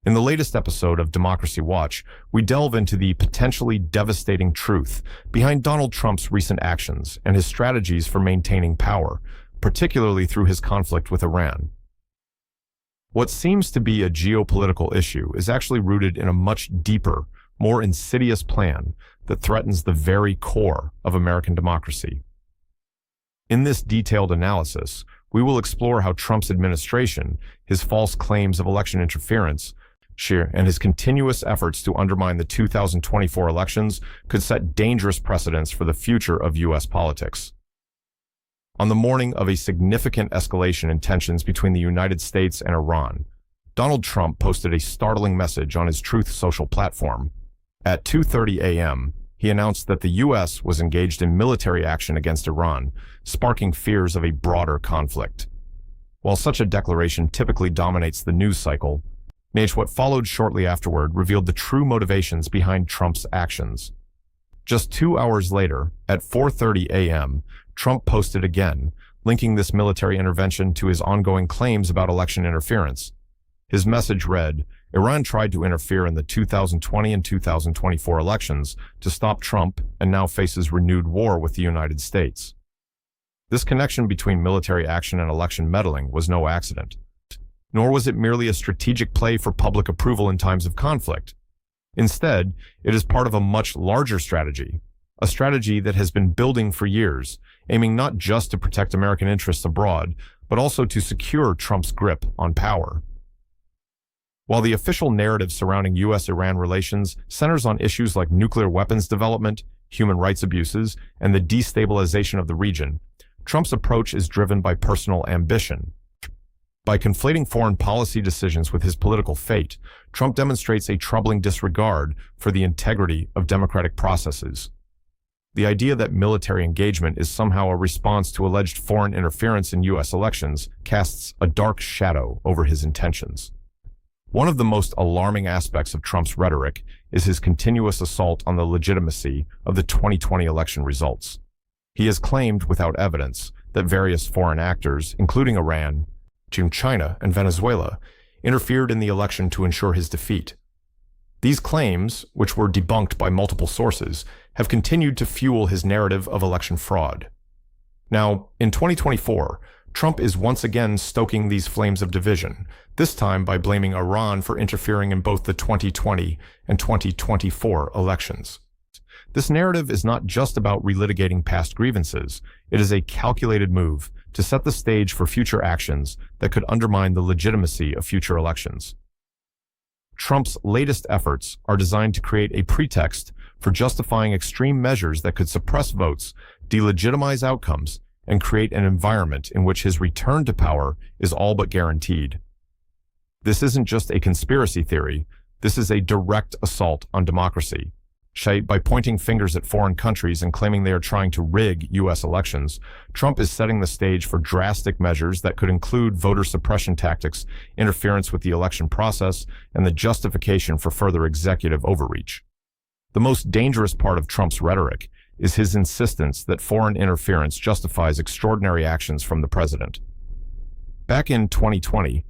In the latest episode of Democracy Watch, we delve into the potentially devastating truth behind Donald Trump's recent actions and his strategies for maintaining power, particularly through his conflict with Iran. What seems to be a geopolitical issue is actually rooted in a much deeper, more insidious plan that threatens the very core of American democracy. In this detailed analysis, we will explore how Trump's administration, his false claims of election interference, and his continuous efforts to undermine the 2024 elections could set dangerous precedents for the future of U.S. politics. On the morning of a significant escalation in tensions between the United States and Iran, Donald Trump posted a startling message on his Truth Social platform. At 2:30 a.m., he announced that the U.S. was engaged in military action against Iran, sparking fears of a broader conflict. While such a declaration typically dominates the news cycle, what followed shortly afterward revealed the true motivations behind Trump's actions. Just 2 hours later, at 4:30 a.m., Trump posted again, linking this military intervention to his ongoing claims about election interference. His message read, "Iran tried to interfere in the 2020 and 2024 elections to stop Trump and now faces renewed war with the United States." This connection between military action and election meddling was no accident. Nor was it merely a strategic play for public approval in times of conflict. Instead, it is part of a much larger strategy, a strategy that has been building for years, aiming not just to protect American interests abroad, but also to secure Trump's grip on power. While the official narrative surrounding U.S.-Iran relations centers on issues like nuclear weapons development, human rights abuses, and the destabilization of the region, Trump's approach is driven by personal ambition. By conflating foreign policy decisions with his political fate, Trump demonstrates a troubling disregard for the integrity of democratic processes. The idea that military engagement is somehow a response to alleged foreign interference in U.S. elections casts a dark shadow over his intentions. One of the most alarming aspects of Trump's rhetoric is his continuous assault on the legitimacy of the 2020 election results. He has claimed without evidence that various foreign actors, including Iran, China, and Venezuela, interfered in the election to ensure his defeat. These claims, which were debunked by multiple sources, have continued to fuel his narrative of election fraud. Now, in 2024, Trump is once again stoking these flames of division, this time by blaming Iran for interfering in both the 2020 and 2024 elections. This narrative is not just about relitigating past grievances. It is a calculated move to set the stage for future actions that could undermine the legitimacy of future elections. Trump's latest efforts are designed to create a pretext for justifying extreme measures that could suppress votes, delegitimize outcomes, and create an environment in which his return to power is all but guaranteed. This isn't just a conspiracy theory. This is a direct assault on democracy. By pointing fingers at foreign countries and claiming they are trying to rig U.S. elections, Trump is setting the stage for drastic measures that could include voter suppression tactics, interference with the election process, and the justification for further executive overreach. The most dangerous part of Trump's rhetoric is his insistence that foreign interference justifies extraordinary actions from the president. Back in 2020,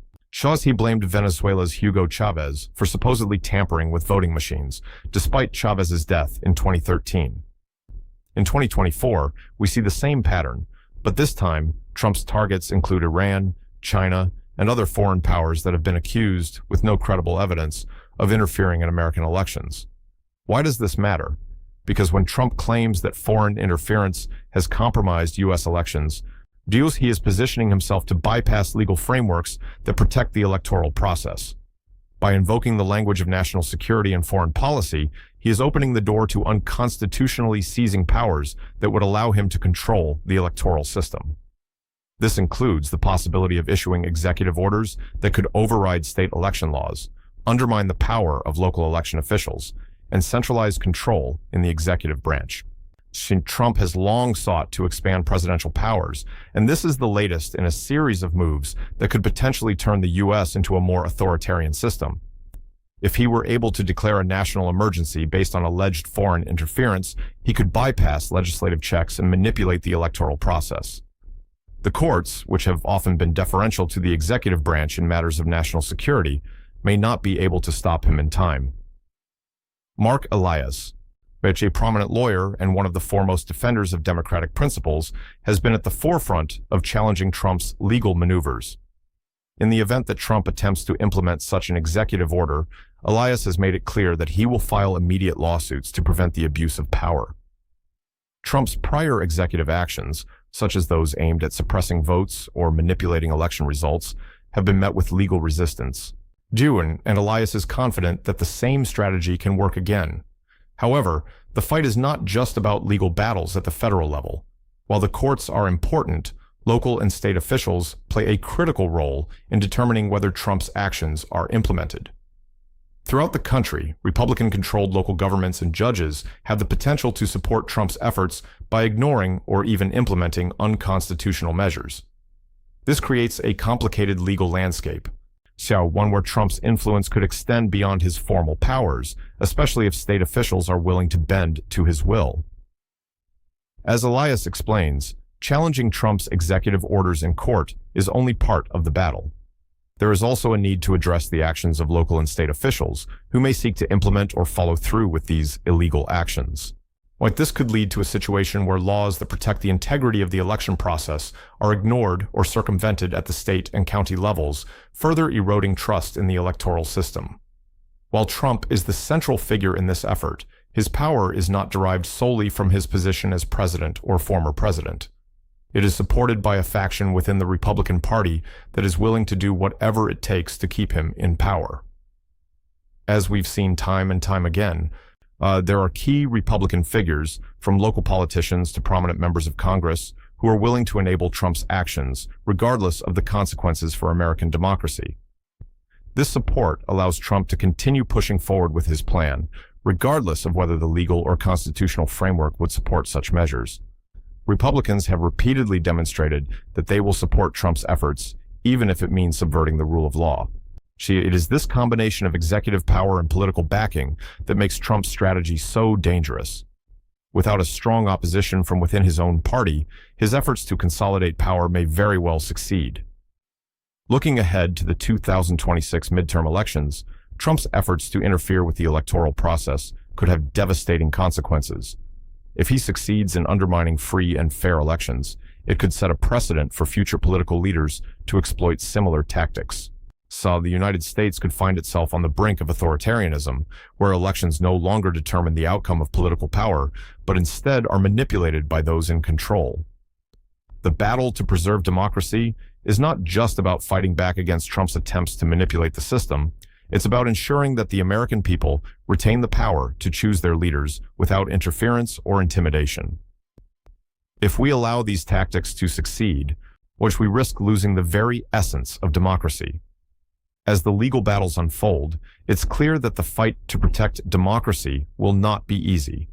he blamed Venezuela's Hugo Chavez for supposedly tampering with voting machines, despite Chavez's death in 2013. In 2024, we see the same pattern, but this time, Trump's targets include Iran, China, and other foreign powers that have been accused, with no credible evidence, of interfering in American elections. Why does this matter? Because when Trump claims that foreign interference has compromised U.S. elections, he is positioning himself to bypass legal frameworks that protect the electoral process. By invoking the language of national security and foreign policy, he is opening the door to unconstitutionally seizing powers that would allow him to control the electoral system. This includes the possibility of issuing executive orders that could override state election laws, undermine the power of local election officials, and centralize control in the executive branch. Trump has long sought to expand presidential powers, and this is the latest in a series of moves that could potentially turn the U.S. into a more authoritarian system. If he were able to declare a national emergency based on alleged foreign interference, he could bypass legislative checks and manipulate the electoral process. The courts, which have often been deferential to the executive branch in matters of national security, may not be able to stop him in time. Mark Elias, a prominent lawyer and one of the foremost defenders of democratic principles, has been at the forefront of challenging Trump's legal maneuvers. In the event that Trump attempts to implement such an executive order, Elias has made it clear that he will file immediate lawsuits to prevent the abuse of power. Trump's prior executive actions, such as those aimed at suppressing votes or manipulating election results, have been met with legal resistance. Dewan and Elias is confident that the same strategy can work again. However, the fight is not just about legal battles at the federal level. While the courts are important, local and state officials play a critical role in determining whether Trump's actions are implemented. Throughout the country, Republican-controlled local governments and judges have the potential to support Trump's efforts by ignoring or even implementing unconstitutional measures. This creates a complicated legal landscape, one where Trump's influence could extend beyond his formal powers, especially if state officials are willing to bend to his will. As Elias explains, challenging Trump's executive orders in court is only part of the battle. There is also a need to address the actions of local and state officials who may seek to implement or follow through with these illegal actions. This could lead to a situation where laws that protect the integrity of the election process are ignored or circumvented at the state and county levels, further eroding trust in the electoral system. While Trump is the central figure in this effort, his power is not derived solely from his position as president or former president. It is supported by a faction within the Republican Party that is willing to do whatever it takes to keep him in power. As we've seen time and time again, there are key Republican figures, from local politicians to prominent members of Congress, who are willing to enable Trump's actions, regardless of the consequences for American democracy. This support allows Trump to continue pushing forward with his plan, regardless of whether the legal or constitutional framework would support such measures. Republicans have repeatedly demonstrated that they will support Trump's efforts, even if it means subverting the rule of law. It is this combination of executive power and political backing that makes Trump's strategy so dangerous. Without a strong opposition from within his own party, his efforts to consolidate power may very well succeed. Looking ahead to the 2026 midterm elections, Trump's efforts to interfere with the electoral process could have devastating consequences. If he succeeds in undermining free and fair elections, it could set a precedent for future political leaders to exploit similar tactics. So the United States could find itself on the brink of authoritarianism, where elections no longer determine the outcome of political power, but instead are manipulated by those in control. The battle to preserve democracy is not just about fighting back against Trump's attempts to manipulate the system. It's about ensuring that the American people retain the power to choose their leaders without interference or intimidation. If we allow these tactics to succeed, we risk losing the very essence of democracy. As the legal battles unfold, it's clear that the fight to protect democracy will not be easy.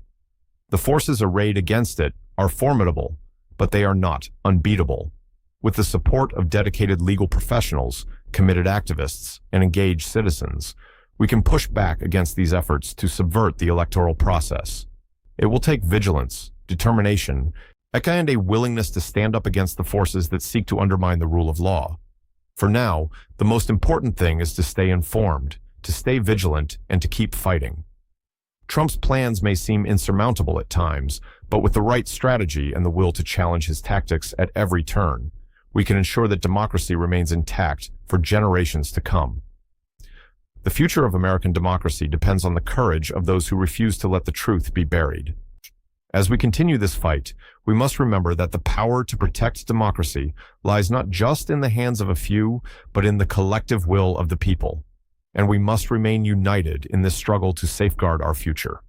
The forces arrayed against it are formidable, but they are not unbeatable. With the support of dedicated legal professionals, committed activists, and engaged citizens, we can push back against these efforts to subvert the electoral process. It will take vigilance, determination, and a willingness to stand up against the forces that seek to undermine the rule of law. For now, the most important thing is to stay informed, to stay vigilant, and to keep fighting. Trump's plans may seem insurmountable at times, but with the right strategy and the will to challenge his tactics at every turn, we can ensure that democracy remains intact for generations to come. The future of American democracy depends on the courage of those who refuse to let the truth be buried. As we continue this fight, we must remember that the power to protect democracy lies not just in the hands of a few, but in the collective will of the people. And we must remain united in this struggle to safeguard our future.